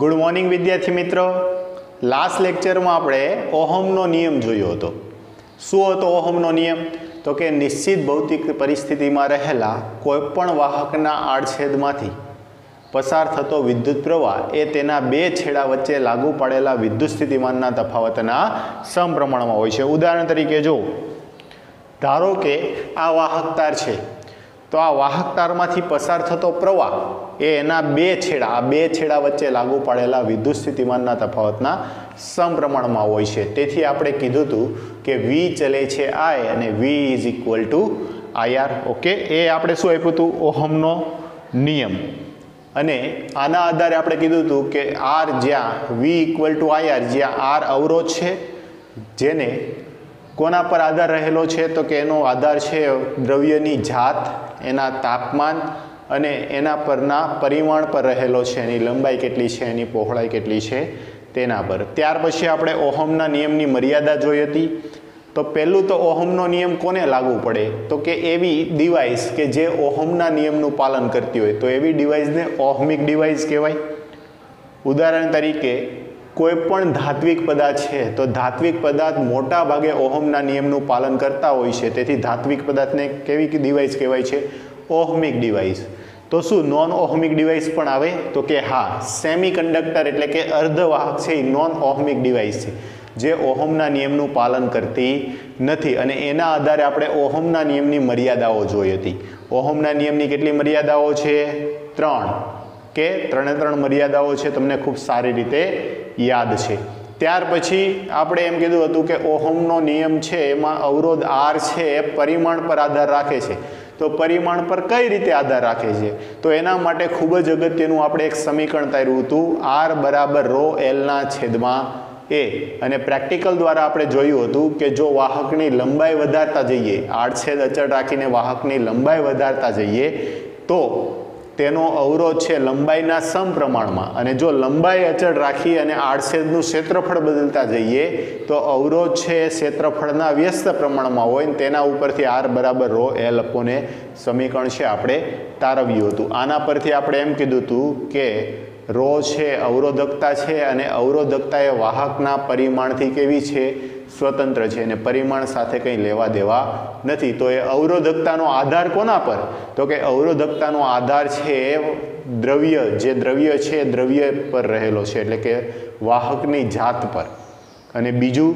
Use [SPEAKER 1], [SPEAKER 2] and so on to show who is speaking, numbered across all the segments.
[SPEAKER 1] Good morning विद्यार्थी मित्रों। Last lecture में આપણે ઓહમનો નિયમ જોયો હતો। શું હતો ઓહમનો નિયમ? તો કે નિશ્ચિત ભૌતિક પરિસ્થિતિમાં રહેલા કોઈપણ વાહકના આડછેદમાંથી પસાર થતો વિદ્યુત પ્રવાહ એ તેના બે છેડા વચ્ચે લાગુ પડેલા વિદ્યુત સ્થિતિમાનના તફાવતના સમપ્રમાણમાં હોય છે। ઉદાહરણ તરીકે જો ધારો કે આ વાહક તાર છે, તો આ વાહક તારમાંથી પસાર થતો પ્રવાહ એ એના બે છેડા વચ્ચે લાગુ પડેલા વિદ્યુત સ્થિતિમાનના તફાવતના સમપ્રમાણમાં હોય છે। તેથી આપણે કીધું હતું કે V ચલે છે I અને V is equal to IR। Okay, એ આપણે શું આપ્યું હતું? ઓહમનો નિયમ। અને આના આધારે આપણે કીધું હતું કે R જ્યાં V ઇક્વલ ટુ IR, જ્યાં R અવરોધ છે, જેને કોના પર આધાર રહેલો છે? તો કે એનો આધાર છે દ્રવ્યની જાત, એના તાપમાન અને એના પરના પરિમાણ પર રહેલો છે। એની લંબાઈ કેટલી છે, એની પહોળાઈ કેટલી છે તેના પર। ત્યાર પછી આપણે ઓહમના નિયમની મર્યાદા જોઈ હતી। તો પહેલું તો ઓહમનો નિયમ કોને લાગુ પડે? તો કે એવી ડિવાઇસ કે જે ઓહમના નિયમનું પાલન કરતી હોય, તો એવી ડિવાઇસને ઓહમિક ડિવાઇસ કહેવાય। ઉદાહરણ તરીકે કોઈ પણ ધાત્વિક પદાર્થ છે, તો ધાત્વિક પદાર્થ મોટા ભાગે ઓહમના નિયમનું પાલન કરતા હોય છે, તેથી ધાત્વિક પદાર્થને કેવી ડિવાઇસ કહેવાય છે? Ohmic device. તો શું નોન ઓહમિક ડિવાઇસ પણ આવે? તો કે હા, સેમી કંડક્ટર એટલે કે અર્ધવાહક છે એ નોન ઓહમિક ડિવાઇસ છે, જે ઓહમના નિયમનું પાલન કરતી નથી। અને એના આધારે આપણે ઓહમના નિયમની મર્યાદાઓ જોઈ હતી। ઓહમના નિયમની કેટલી મર્યાદાઓ છે? 3 કે 3 મર્યાદાઓ છે, તમને ખૂબ સારી રીતે યાદ છે। ત્યાર પછી આપણે એમ કીધું હતું કે ઓહમનો નિયમ છે એમાં અવરોધ R છે એ પરિમાણ પર આધાર રાખે છે। તો પરિમાણ પર કઈ રીતે આધાર રાખે છે? તો એના માટે ખૂબ જ અગત્યનું આપણે એક સમીકરણ તાર્યું હતું, R બરાબર ρ L ના છેદમાં A। અને પ્રેક્ટિકલ દ્વારા આપણે જોયું હતું કે જો વાહકની લંબાઈ વધારતા જઈએ, આડછેદ અચળ રાખીને વાહકની લંબાઈ વધારતા જઈએ, તો તેનો અવરોધ છે લંબાઈના સમપ્રમાણમાં, અને જો લંબાઈ અચળ રાખી અને આડછેદનું ક્ષેત્રફળ બદલતા જઈએ તો અવરોધ છે ક્ષેત્રફળના વ્યસ્ત પ્રમાણમાં હોય, તેના ઉપરથી R બરાબર ρ L અપોન A સમીકરણ છે આપણે તારવ્યું હતું। આના પરથી આપણે એમ કીધું હતું કે ρ છે અવરોધકતા છે, અને અવરોધકતા એ વાહકના પરિમાણથી કેવી છે? સ્વતંત્ર છે, અને પરિમાણ સાથે કંઈ લેવા દેવા નથી। તો એ અવરોધકતાનો આધાર કોના પર? તો કે અવરોધકતાનો આધાર છે દ્રવ્ય, જે દ્રવ્ય છે દ્રવ્ય પર રહેલો છે, એટલે કે વાહકની જાત પર। અને બીજું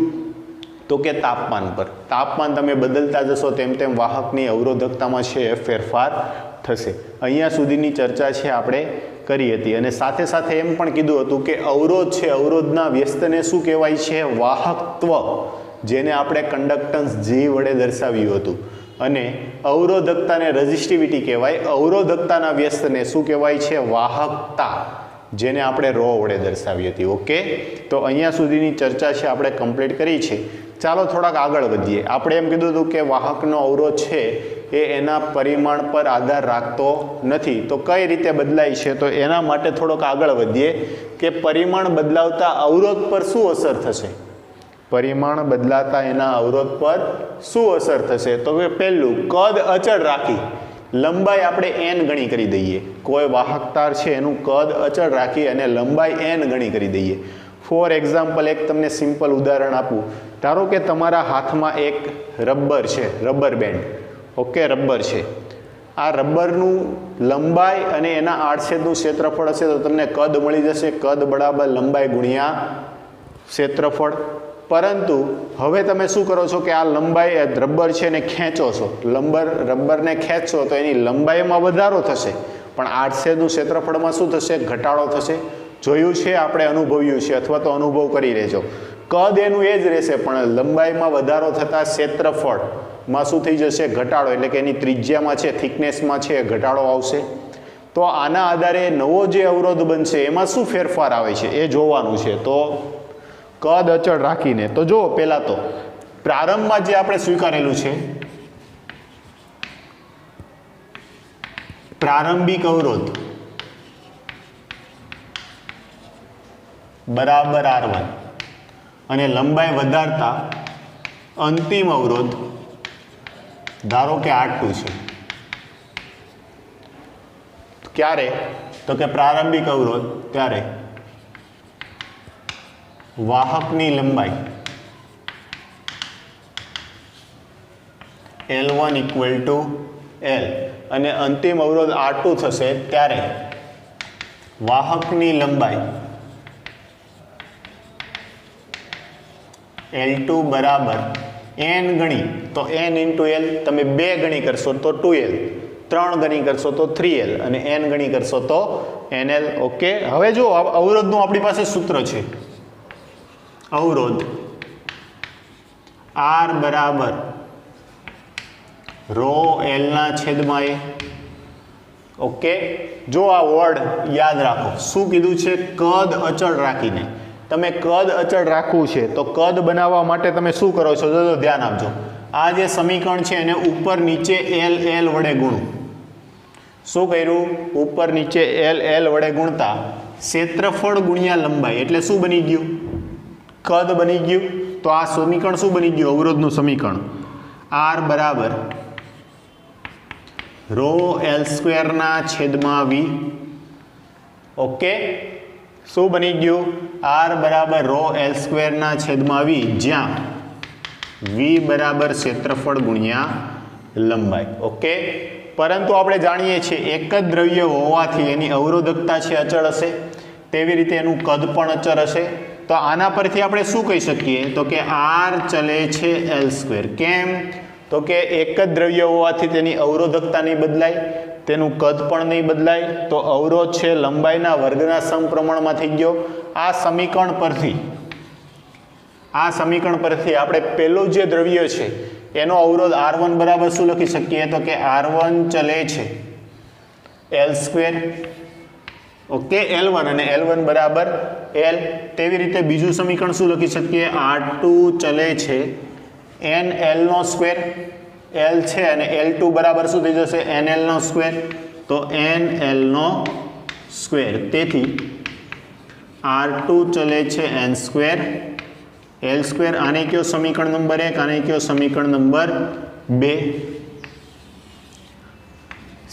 [SPEAKER 1] તો કે તાપમાન પર। તાપમાન તમે બદલતા જશો તેમ તેમ વાહકની અવરોધકતામાં છે એ ફેરફાર થશે। અહીંયા સુધીની ચર્ચા છે આપણે કરી હતી। અને સાથે સાથે એમ પણ કીધું હતું કે અવરોધ છે, અવરોધના વ્યસ્તને શું કહેવાય છે? વાહકત્વ, જેને આપણે કંડક્ટન્સ G વડે દર્શાવ્યું હતું। અને અવરોધકતાને રેઝિસ્ટિવિટી કહેવાય। અવરોધકતાના વ્યસ્તને શું કહેવાય છે? વાહકતા, જેને આપણે ρ વડે દર્શાવી હતી। ઓકે, તો અહીંયા સુધીની ચર્ચા છે આપણે કમ્પ્લીટ કરી છે। ચાલો થોડાક આગળ વધીએ। આપણે એમ કીધું હતું કે વાહકનો અવરોધ છે એ એના પરિમાણ પર આધાર રાખતો નથી, તો કઈ રીતે બદલાય છે? તો એના માટે થોડોક આગળ વધીએ કે પરિમાણ બદલાવતા અવરોધ પર શું અસર થશે? પરિમાણ બદલાતા એના અવરોધ પર શું અસર થશે? તો કે પહેલું, કદ અચળ રાખી લંબાઈ આપણે n ગણી કરી દઈએ। કોઈ વાહક તાર છે એનું કદ અચળ રાખી અને લંબાઈ n ગણી કરી દઈએ। ફોર એક્ઝામ્પલ, એક તમને સિમ્પલ ઉદાહરણ આપું। ધારો કે તમારા હાથમાં એક રબર છે, રબર બેન્ડ। ઓકે, રબર છે। આ રબરનું લંબાઈ અને એના આડછેદનું ક્ષેત્રફળ હશે તો તમને કદ મળી જશે, કદ બરાબર લંબાઈ ગુણ્યા ક્ષેત્રફળ। પરંતુ હવે તમે શું કરો છો કે આ લંબાઈ રબર છે ને ખેંચો છો, રબરને ખેંચશો તો એની લંબાઈમાં વધારો થશે, પણ આડછેદનું ક્ષેત્રફળમાં શું થશે? ઘટાડો થશે। જોયું છે આપણે, અનુભવ્યું છે, અથવા તો અનુભવ કરી રહેજો। કદ એનું એ જ રહેશે, પણ લંબાઈમાં વધારો થતાં ક્ષેત્રફળમાં શું થઈ જશે? ઘટાડો, એટલે કે એની ત્રિજ્યામાં છે, થિકનેસમાં છે ઘટાડો આવશે। તો આના આધારે નવો જે અવરોધ બનશે એમાં શું ફેરફાર આવે છે એ જોવાનું છે। તો કદ અચળ રાખીને, તો જો પહેલાં તો પ્રારંભમાં જે આપણે સ્વીકારેલું છે પ્રારંભિક અવરોધ બરાબર R1 અને લંબાઈ વધારતા અંતિમ અવરોધ ધારો કે R2 છે, ક્યારે? તો કે પ્રારંભિક અવરોધ ત્યારે વાહકની લંબાઈ L1 ઇક્વલ ટુ L અને અંતિમ અવરોધ R2 થશે ત્યારે વાહકની લંબાઈ L2 બરાબર n ગણી, તો n ઇન્ટુ L, તમે 2 ગણી કરશો તો 2L, 3 ગણી કરશો તો 3L અને n ગણી કરશો તો NL. ઓકે, હવે જો અવરોધનું આપણી પાસે સૂત્ર છે, અવરોધ R બરાબર રો L ના છેદમાં A. ઓકે, જો આ વર્ડ યાદ રાખો, શું કીધું છે? કદ અચળ રાખીને. તમે કદ અચળ રાખવું છે તો કદ બનાવવા માટે તમે શું કરો છો? જો ધ્યાન આપજો, આ જે સમીકરણ છે એને ઉપર નીચે L વડે ગુણો. શું કર્યું? ઉપર નીચે L વડે ગુણતા ક્ષેત્રફળ ગુણ્યા લંબાઈ એટલે શું બની ગયું? કદ બની ગયું. તો આ સમીકરણ શું બની ગયું? અવરોધનું સમીકરણ R બરાબર રો L² ના છેદમાં V. ઓકે, શું બની ગયું? R બરાબર રો L² ના છેદમાં V, જ્યાં V બરાબર ક્ષેત્રફળ ગુણ્યા લંબાઈ. ઓકે, પરંતુ આપણે જાણીએ છીએ એક જ દ્રવ્ય હોવાથી એની અવરોધકતા છે અચળ હશે, તેવી રીતે એનું કદ પણ અચળ હશે. તો આના પરથી આપણે શું કહી શકીએ? તો કે R ચલે છે L². કેમ? તો કે એક જ દ્રવ્ય હોવાથી તેની અવરોધકતા નહીં બદલાય, તેનું કદ પણ નહીં બદલાય, તો અવરોધ છે લંબાઈના વર્ગના સમપ્રમાણમાં થઈ ગયો. આ સમીકરણ પરથી આપણે પેલું જે દ્રવ્ય છે એનો અવરોધ R1 બરાબર શું લખી શકીએ? તો કે R1 ચલે છે L². ઓકે, L1 અને L1 બરાબર L. તેવી રીતે બીજું સમીકરણ શું લખી શકીએ? R2 ચલે છે NL². L છે અને L2 બરાબર શું થઈ જશે? NL². તો NL². તેથી R2 ચલે છે N² L². આને કયો સમીકરણ નંબર 1, આને કયો સમીકરણ નંબર 2.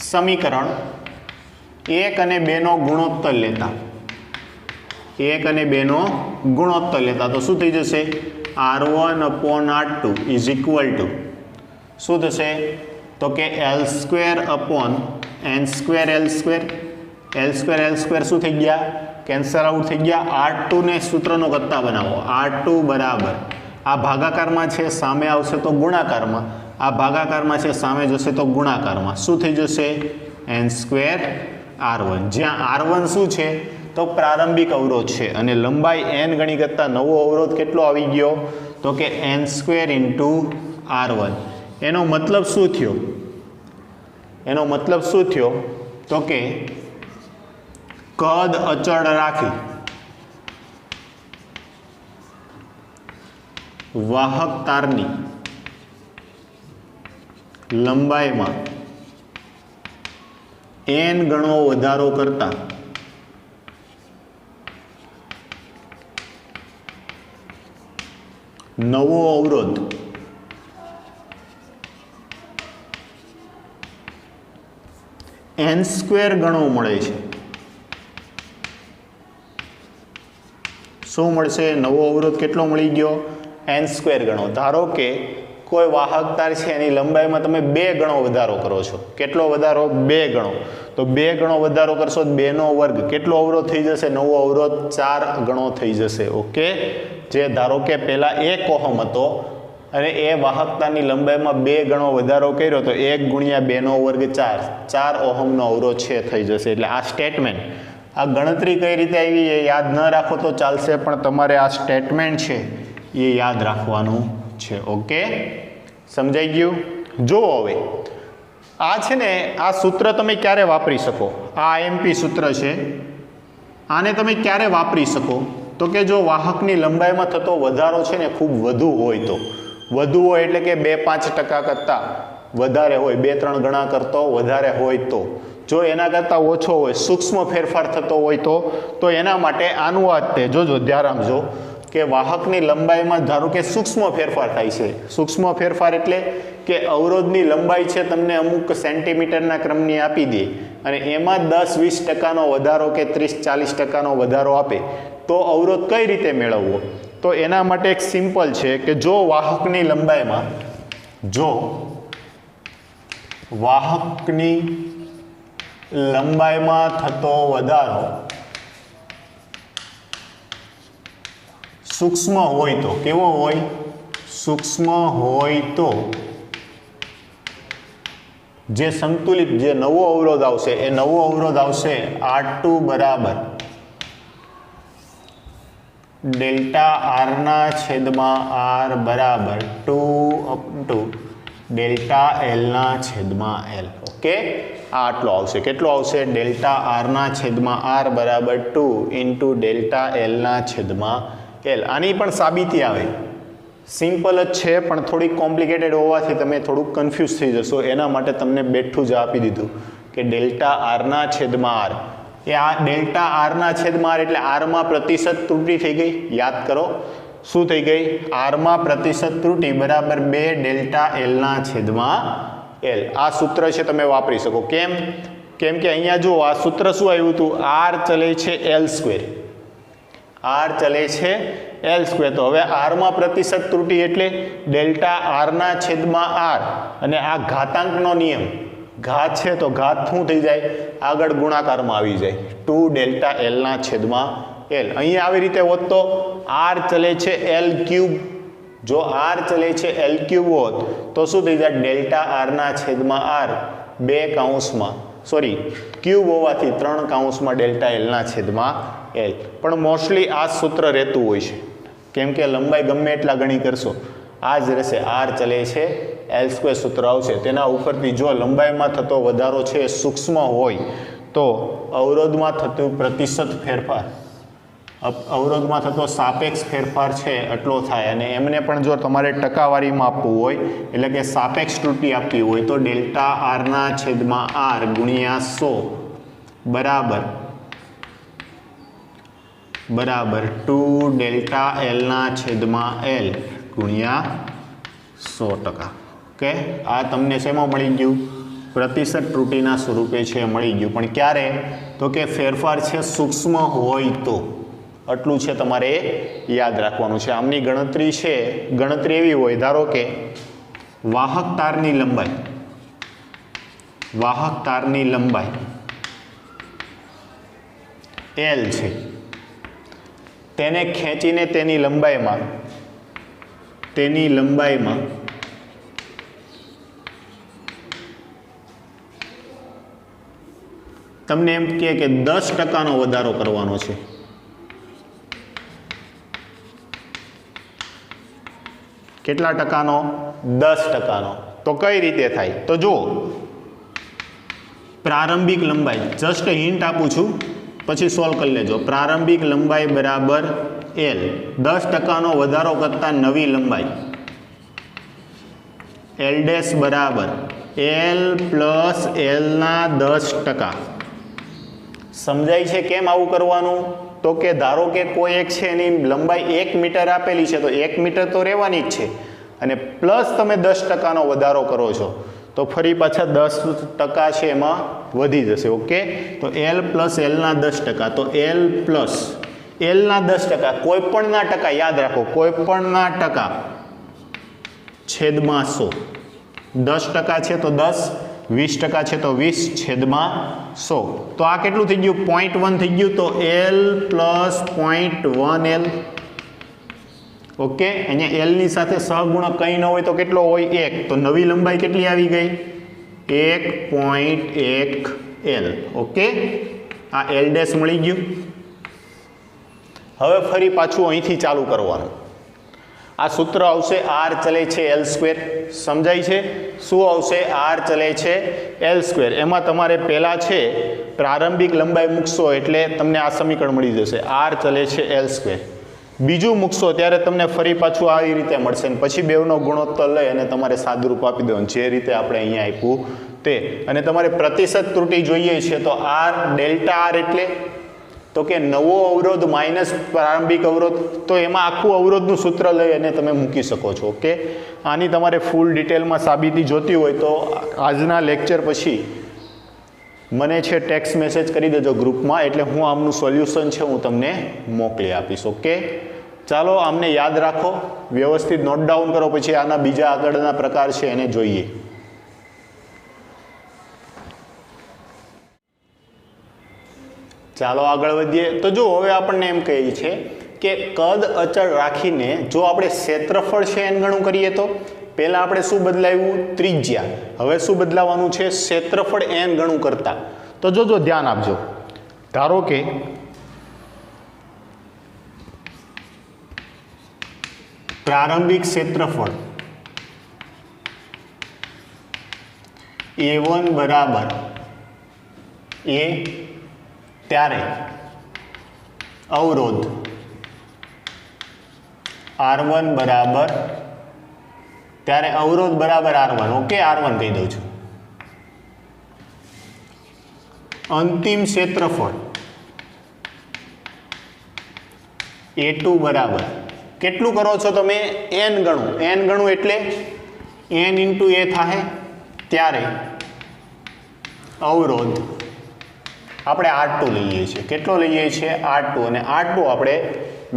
[SPEAKER 1] સમીકરણ 1 અને 2 નો ગુણોત્તર લેતા, 1 અને 2 નો ગુણોત્તર લેતા તો શું થઈ જશે? R1/R2 ઇઝ ઇક્વલ ટુ શું થશે? તો કે L² upon N² L². L² શું થઈ ગયા? કેન્સલ આઉટ થઈ ગયા. R2 ને સૂત્રનો કરતા બનાવો. R2 બરાબર આ ભાગાકારમાં છે, સામે આવશે તો ગુણાકારમાં, આ ભાગાકારમાં છે, સામે જશે તો ગુણાકારમાં. શું થઈ જશે? N² R1, જ્યાં R1 શું છે? તો પ્રારંભિક અવરોધ છે અને લંબાઈ n ગણી કરતા નવો અવરોધ કેટલો આવી ગયો? તો કે N² ઇન્ટુ R1. એનો મતલબ શું થયો? તો કે કદ અચળ રાખી વાહક તારની લંબાઈમાં n ગણો વધારો કરતા નવો અવરોધ N² ગણો મળે છે. શું મળશે? નવો અવરોધ કેટલો મળી ગયો? N² ગણો. ધારો કે કોઈ વાહક તાર છે એની લંબાઈમાં તમે 2 ગણો વધારો કરો છો. કેટલો વધારો? 2 ગણો. તો 2 ગણો વધારો કરશો તો 2 નો વર્ગ કેટલો અવરોધ થઈ જશે? નવો અવરોધ 4 ગણો થઈ જશે. ઓકે, જે ધારો કે પહેલા 1 ઓહમ હતો અને એ વાહકતાની લંબાઈમાં 2 ગણો વધારો કર્યો તો 1 ગુણ્યા 2 નો વર્ગ 4 ઓહમનો અવરોધ છે થઈ જશે. એટલે આ સ્ટેટમેન્ટ, આ ગણતરી કઈ રીતે આવી એ યાદ ન રાખો તો ચાલશે, પણ તમારે આ સ્ટેટમેન્ટ છે એ યાદ રાખવાનું છે. ઓકે, સમજાઈ ગયું? જો હવે આ છે ને, આ સૂત્ર તમે ક્યારે વાપરી શકો? આ IMP સૂત્ર છે, આને તમે ક્યારે વાપરી શકો? તો કે જો વાહકની લંબાઈમાં થતો વધારો છે ને ખૂબ વધુ હોય તો, વધુ હોય એટલે કે 2-5% કરતાં વધારે હોય, 2-3 ગણા કરતો વધારે હોય તો. જો એના કરતાં ઓછો હોય, સૂક્ષ્મ ફેરફાર થતો હોય તો એના માટે આનું આ તે જોજો, ધ્યાન રાખજો. કે વાહકની લંબાઈમાં ધારો કે સૂક્ષ્મ ફેરફાર થાય છે. સૂક્ષ્મ ફેરફાર એટલે કે અવરોધની લંબાઈ છે તમને અમુક સેન્ટીમીટરના ક્રમની આપી દે અને એમાં 10-20% વધારો કે 30-40% વધારો આપે તો અવરોધ કઈ રીતે મેળવવો? તો એના માટે એક સિમ્પલ છે કે જો વાહકની લંબાઈમાં થતો વધારો સૂક્ષ્મ હોય તો કેવો હોય? સૂક્ષ્મ હોય તો જે સંતુલિત જે નવો અવરોધ આવશે એ નવો અવરોધ આવશે R2 બરાબર ડેલ્ટા R ના છેદમાં R બરાબર 2 ડેલ્ટા L ના છેદમાં L. ઓકે, આ આટલો આવશે. કેટલો આવશે? ડેલ્ટા R ના છેદમાં R બરાબર 2 ઇન્ટુ ડેલ્ટા L ના છેદમાં L. આની પણ સાબિતી આવે, સિમ્પલ જ છે પણ થોડીક કોમ્પ્લિકેટેડ હોવાથી તમે થોડુંક કન્ફ્યુઝ થઈ જશો. એના માટે તમને બેઠું જ આપી દીધું કે ડેલ્ટા R ના છેદમાં R. એ આ ડેલ્ટા R ના છેદમાં R એટલે Rમાં પ્રતિશત ત્રુટિ થઈ ગઈ. યાદ કરો શું થઈ ગઈ? Rમાં પ્રતિશત ત્રુટિ બરાબર 2 ડેલ્ટા L ના છેદમાં L. આ સૂત્ર છે તમે વાપરી શકો. કેમ કે અહીંયા જુઓ આ સૂત્ર શું આવ્યું હતું? R ચલે છે L². R ચલે છે L². તો હવે Rમાં પ્રતિશત ત્રુટિ એટલે ડેલ્ટા R ના છેદમાં R અને આ ઘાતાંકનો નિયમ, ઘાત છે તો ઘાત શું થઈ જાય? આગળ ગુણાકારમાં આવી જાય 2 ડેલ્ટા L ના છેદમાં L. અહીંયા આવી રીતે હોત તો R ચલે છે L3. જો R ચલે છે L3 હોત તો શું થઈ જાય? ડેલ્ટા R ના છેદમાં R 2 કૌંસમાં ક્યુબ હોવાથી 3 કૌંસમાં ડેલ્ટા L ના છેદમાં L. પણ મોસ્ટલી આ સૂત્ર રહેતું હોય છે કેમ કે લંબાઈ ગમે એટલા ગણી કરશો આ જ રહેશે. R ચલે છે L² સૂત્ર આવશે. તેના ઉપરથી જો લંબાઈમાં થતો વધારો છે સૂક્ષ્મ હોય તો અવરોધમાં થતું પ્રતિશત ફેરફાર, અવરોધમાં થતો સાપેક્ષ ફેરફાર છે એટલો થાય. અને એમને પણ જો તમારે ટકાવારીમાં આપવું હોય એટલે કે સાપેક્ષ ત્રુટિ આપવી હોય તો ડેલ્ટા R ના છેદમાં R ગુણ્યા 100 બરાબર 2 ડેલ્ટા L ના છેદમાં L ગુણ્યા 100%. ઓકે, આ તમને શેમાં મળી ગયું? પ્રતિશત ત્રુટિના સ્વરૂપે છે મળી ગયું. પણ ક્યારે? તો કે ફેરફાર છે સૂક્ષ્મ હોય તો. આટલું છે તમારે યાદ રાખવાનું છે. આમની ગણતરી છે, ગણતરી એવી હોય ધારો કે વાહક તારની લંબાઈ L છે, તેને ખેંચીને તેની લંબાઈમાં તમને એમ કહે કે 10%નો વધારો કરવાનો છે. કેટલા ટકાનો? 10%નો. તો કઈ રીતે થાય? તો જુઓ, પ્રારંભિક લંબાઈ, જસ્ટ હિન્ટ આપું છું પછી સોલ્વ કરી લેજો. પ્રારંભિક લંબાઈ બરાબર L, 10%નો વધારો કરતા નવી લંબાઈ L' બરાબર L પ્લસ L ના 10%. સમજાય છે કેમ આવું કરવાનું? તો કે ધારો કે કોઈ એક છે એની લંબાઈ 1 મીટર આપેલી છે તો 1 મીટર તો રહેવાની જ છે અને પ્લસ તમે 10%નો વધારો કરો છો તો ફરી પાછા 10% છે એમાં વધી જશે. ઓકે, તો L પ્લસ L ના 10%. તો L પ્લસ L ના 10%, કોઈ પણના ટકા યાદ રાખો, કોઈ પણના ટકા છેદમાં 100. 10% છે તો 10, 20% છે તો 20 છેદમાં 100. તો આ કેટલું થઈ ગયું? 0.1 થઈ ગયું. તો L પ્લસ 0.1L. ઓકે, અહીંયા L ની સાથે સહગુણક કંઈ ન હોય તો કેટલો હોય? 1. તો નવી લંબાઈ કેટલી આવી ગઈ? 1.1L. ઓકે, આ L' મળી ગયું. હવે ફરી પાછું અહીંથી ચાલુ કરવાનું. આ સૂત્ર આવશે R ચલે છે L². સમજાય છે? શું આવશે? R ચલે છે L². એમાં તમારે પહેલાં છે પ્રારંભિક લંબાઈ મૂકશો એટલે તમને આ સમીકરણ મળી જશે. R ચલે છે L². બીજું મૂકશો ત્યારે તમને ફરી પાછું આવી રીતે મળશે અને પછી બેવનો ગુણોત્તર લઈ અને તમારે સાદુરૂપ આપી દેવાનું જે રીતે આપણે અહીંયા આપ્યું તે. અને તમારે પ્રતિશત ત્રુટિ જોઈએ છે તો R ડેલ્ટા R એટલે તો કે નવો અવરોધ માઇનસ પ્રારંભિક અવરોધ, તો એમાં આખું અવરોધનું સૂત્ર લઈ અને તમે મૂકી શકો છો. ઓકે, આની તમારે ફૂલ ડિટેલમાં સાબિતી જોતી હોય તો આજના લેક્ચર પછી મને છે ટેક્સ્ટ મેસેજ કરી દેજો ગ્રુપમાં, એટલે હું આમનું સોલ્યુશન છે હું તમને મોકલી આપીશ. ઓકે, ચાલો આમને યાદ રાખો, વ્યવસ્થિત નોટ ડાઉન કરો, પછી આના બીજા આગળના પ્રકાર છે એને જોઈએ. ચાલો આગળ વધીએ. તો જો હવે આપણને એમ કહે છે કે કદ અચળ રાખીને જો આપણે ક્ષેત્રફળ છે એન ગણું કરીએ તો પહેલાં આપણે શું બદલાવ્યું? ત્રિજ્યા. હવે શું બદલાવાનું છે? ક્ષેત્રફળ એન ગણું કરતા. તો જો ધ્યાન આપજો. ધારો કે પ્રારંભિક ક્ષેત્રફળ A1 બરાબર A, ત્યારે અવરોધ R1 બરાબર, ત્યારે અવરોધ બરાબર R1. ઓકે, R1 કહી દઉં છું. અંતિમ ક્ષેત્રફળ A2 બરાબર, કેટલું કરો છો તમે? n ગણું. n ગણું એટલે n ઇન્ટુ a થાય, ત્યારે અવરોધ આપણે R2 લઈએ છીએ. કેટલો લઈએ છીએ? R2. અને R2 આપણે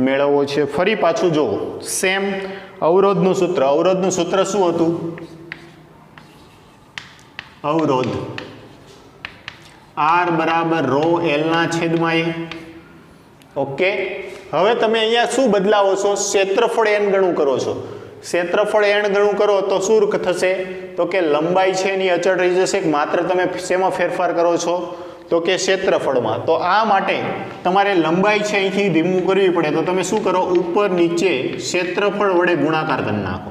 [SPEAKER 1] મેળવવો છે. ફરી પાછું જો સેમ અવરોધનું સૂત્ર. અવરોધનું સૂત્ર શું હતું? અવરોધ R બરાબર રો L ના છેદમાં A. ઓકે, હવે તમે અહીંયા શું બદલાવો છો? ક્ષેત્રફળ n ગણું કરો છો. ક્ષેત્રફળ n ગણું કરો તો શું થશે? તો કે લંબાઈ છે એની અચળ રહી જશે. માત્ર તમે શેમાં ફેરફાર કરો છો? તો કે ક્ષેત્રફળમાં. તો આ માટે તમારે લંબાઈ છે અહીંથી ધીમું કરવી પડે. તો તમે શું કરો? ઉપર નીચે ક્ષેત્રફળ વડે ગુણાકાર કરી નાખો.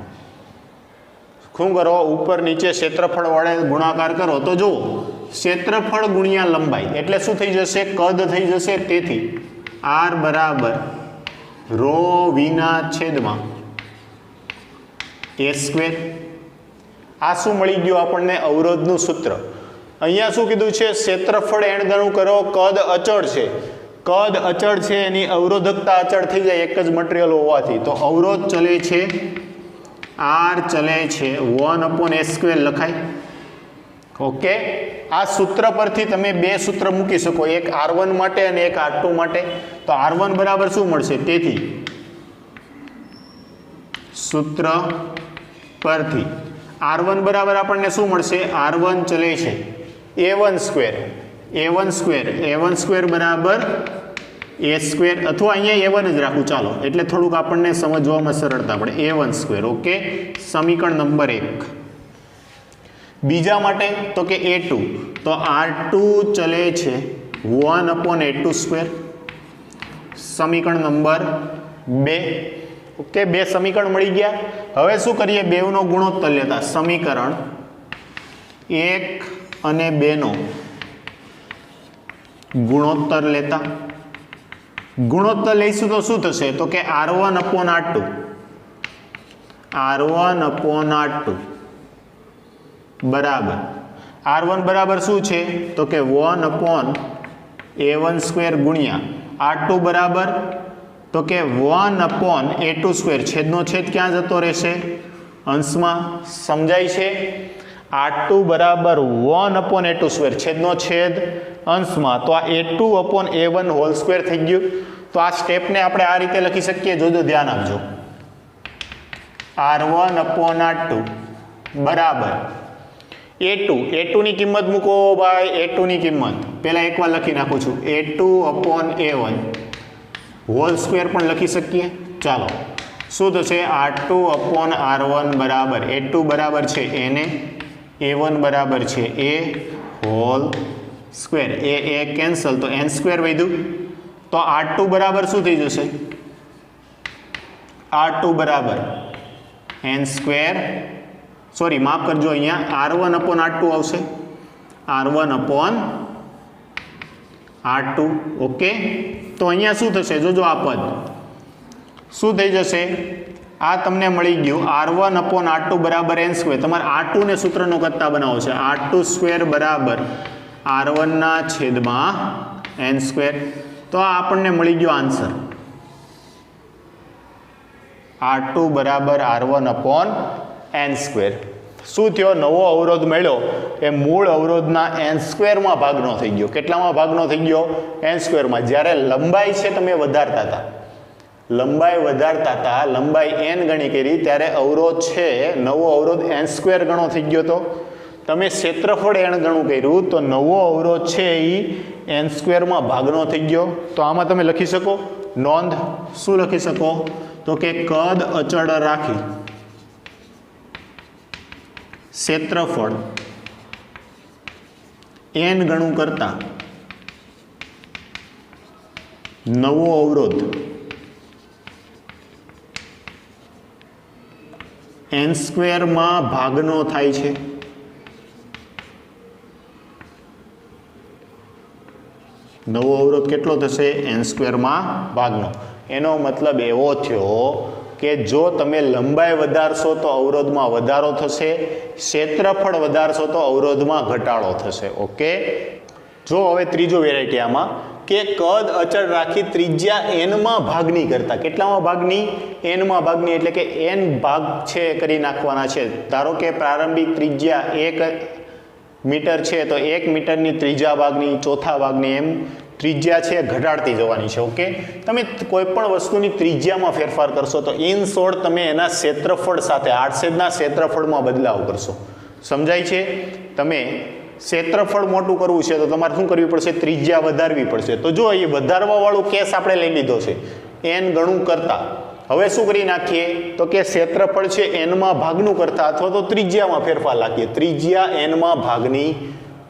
[SPEAKER 1] શું કરો? ઉપર નીચે ક્ષેત્રફળ વડે ગુણાકાર કરો તો જુઓ, ક્ષેત્રફળ ગુણ્યા લંબાઈ એટલે શું થઈ જશે? કદ થઈ જશે. તેથી R બરાબર રો વિના છેદમાં A સ્ક્વેર. આ શું મળી ગયું આપણને? અવરોધનું સૂત્ર. અહીંયા શું કીધું છે? ક્ષેત્રફળ n ગણું કરો, કદ અચળ છે. કદ અચળ છે એની અવરોધકતા અચળ થઈ જાય એક જ મટીરિયલ હોવાથી. તો અવરોધ ચલે છે, R ચલે છે 1/a² લખાય. ઓકે, આ સૂત્ર પરથી તમે બે સૂત્ર મૂકી શકો, એક R1 માટે અને એક R2 માટે. તો R1 બરાબર શું મળશે? તેથી સૂત્ર પરથી R1 બરાબર આપણને શું મળશે? R1 ચલે છે A1 સ્ક્વેર. A1 સ્ક્વેર બરાબર A સ્ક્વેર, અથવા અહીંયા A1 જ રાખું ચાલો, એટલે થોડુંક આપણને સમજવામાં સરળતા પડે. A1 square. ઓકે, સમીકરણ નંબર 1. બીજા માટે તો કે A2, તો R2 ચલે છે 1/A2². સમીકરણ નંબર 2. ઓકે, બે સમીકરણ મળી ગયા. હવે શું કરીએ? બેવનો ગુણોત્તર લેતા સમીકરણ 1 અને 2 નો ગુણોત્તર લેતા. ગુણોત્તર લઈશું તો શું થશે? તો કે R1/R2. R1/R2 બરાબર R1 બરાબર શું છે? તો કે 1/A1² ગુણ્યા R2 બરાબર તો કે 1/A2². છેદનો છેદ ક્યાં જતો રહેશે? અંશમાં. સમજાય છે? R2 બરાબર 1/A2². છેદનો છેદ અંશમાં. તો આ A2/A1² થઈ ગયું. તો આ સ્ટેપને આપણે આ રીતે લખી શકીએ. જોજો, ધ્યાન આપજો. R1/R2 બરાબર A2 ની કિંમત મૂકો ભાઈ. A2 ની કિંમત પહેલાં એકવાર લખી નાખું છું. A2/A1² પણ લખી શકીએ. ચાલો, શું થશે? R2/R1 બરાબર A2 બરાબર છે એને, A1 બરાબર છે A² એ કેન્સલ, તો n² વધ્યું. તો R2 બરાબર શું થઈ જશે? R2 બરાબર n², સોરી માફ કરજો, અહીંયા R1/R2 આવશે. R1/R2. ઓકે, તો અહીંયા શું થશે? જોજો, આ પદ શું થઈ જશે? આ તમને મળી ગયું R1/R2 બરાબર n². તમારે R2 ને સૂત્રનો કરતા બનાવો છે. R2² બરાબર R1 ના છેદમાં n². તો આ આપણને મળી ગયો આન્સર R2 બરાબર R1/n². શું થયો? નવો અવરોધ મળ્યો એ મૂળ અવરોધના n² માં ભાગનો થઈ ગયો. કેટલામાં ભાગનો થઈ ગયો? n² માં. જ્યારે લંબાઈ છે તમે વધારતા હતા, લંબાઈ n ગણી કરી, ત્યારે અવરોધ છે નવો અવરોધ n² ગણો થઈ ગયો. તો તમે ક્ષેત્રફળ n ગણું કર્યું તો નવો અવરોધ છે એ n² માં ભાગનો થઈ ગયો. તો આમાં તમે લખી શકો નોંધ. શું લખી શકો? તો કે કદ અચળ રાખી ક્ષેત્રફળ n ગણું કરતા નવો અવરોધ n² માં ભાગનો થાય છે. નવો અવરોધ કેટલો થશે? n² માં ભાગનો. એનો મતલબ એવો થયો કે જો તમે લંબાઈ વધારશો તો અવરોધમાં વધારો થશે, ક્ષેત્રફળ વધારશો તો અવરોધમાં ઘટાડો થશે. ઓકે, જો હવે ત્રીજો વેરાયટી આમાં કે કદ અચળ રાખી ત્રિજ્યા n માં ભાગની કરતા. કેટલામાં ભાગની? n માં ભાગની. એટલે કે n ભાગ છે કરી નાખવાના છે. ધારો કે પ્રારંભિક ત્રિજ્યા 1 મીટર છે તો 1 મીટરની ત્રીજા ભાગની, ચોથા ભાગની, એમ ત્રિજ્યા છે ઘટાડતી જવાની છે. ઓકે, તમે કોઈ પણ વસ્તુની ત્રિજ્યામાં ફેરફાર કરશો તો ઇન શોર્ટ તમે એના ક્ષેત્રફળ સાથે આડછેદના ક્ષેત્રફળમાં બદલાવ કરશો. સમજાય છે? તમે ક્ષેત્રફળ મોટું કરવું છે તો તમારે શું કરવી પડશે? ત્રિજ્યા વધારવી પડશે. તો જો એ વધારવા વાળું કેસ આપણે લઈ લીધો છે n ગણું કરતા. હવે શું કરી નાખીએ? તો કે ક્ષેત્રફળ છે n માં ભાગનું કરતા અથવા તો ત્રિજ્યામાં ફેરફાર લાગીએ. ત્રિજ્યા n માં ભાગની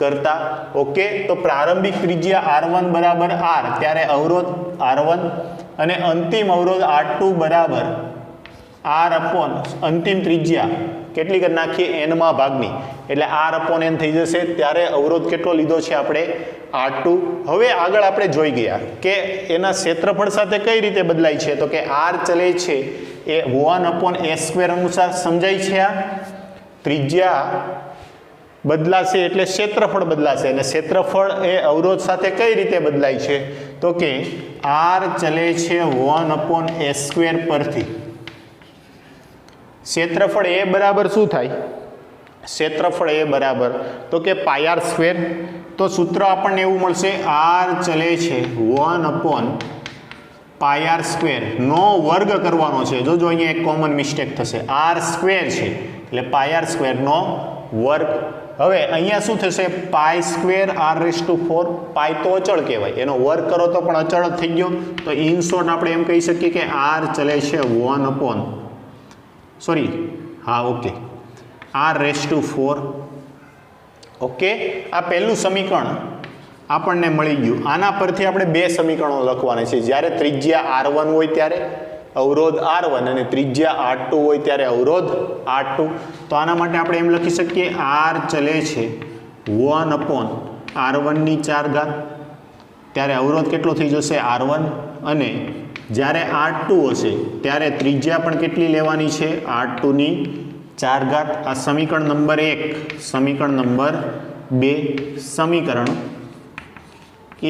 [SPEAKER 1] કરતા. ઓકે, તો પ્રારંભિક ત્રિજ્યા R1 બરાબર R, ત્યારે અવરોધ R1 અને અંતિમ અવરોધ R2 બરાબર R અપોન અંતિમ ત્રિજ્યા કેટલી કરી નાખીએ? n માં ભાગની. એટલે R/n થઈ જશે. ત્યારે અવરોધ કેટલો લીધો છે આપણે? R2. હવે આગળ આપણે જોઈ ગયા કે એના ક્ષેત્રફળ સાથે કઈ રીતે બદલાય છે. તો કે R ચલે છે એ 1/s² અનુસાર સમજાય છે. આ ત્રિજ્યા બદલાશે એટલે ક્ષેત્રફળ બદલાશે, અને ક્ષેત્રફળ એ અવરોધ સાથે કઈ રીતે બદલાય છે? તો કે R ચલે છે 1/s² પરથી. ક્ષેત્રફળ એ બરાબર શું થાય? ક્ષેત્રફળ એ બરાબર તો કે πr². તો સૂત્ર આપણને એવું મળશે R ચલે છે 1/πr² નો વર્ગ કરવાનો છે. જોજો અહીંયા એક કોમન મિસ્ટેક થશે. R² છે એટલે πr² નો વર્ગ. હવે અહીંયા શું થશે? π² r⁴. પાઈ તો અચળ કહેવાય, એનો વર્ગ કરો તો પણ અચળ જ થઈ ગયો. તો ઇન શોર્ટ આપણે એમ કહી શકીએ કે R ચલે છે r⁴. ઓકે, આ પહેલું સમીકરણ આપણને મળી ગયું. આના પરથી આપણે બે સમીકરણો લખવાના છે. જ્યારે ત્રિજ્યા R1 હોય ત્યારે અવરોધ R1 અને ત્રિજ્યા R2 હોય ત્યારે અવરોધ R2. તો આના માટે આપણે એમ લખી શકીએ R ચલે છે 1/r1⁴, ત્યારે અવરોધ કેટલો થઈ જશે? R1. અને જ્યારે R2 હશે ત્યારે ત્રિજ્યા પણ કેટલી લેવાની છે? R2⁴. આ સમીકરણ નંબર 1. સમીકરણ નંબર 2. સમીકરણ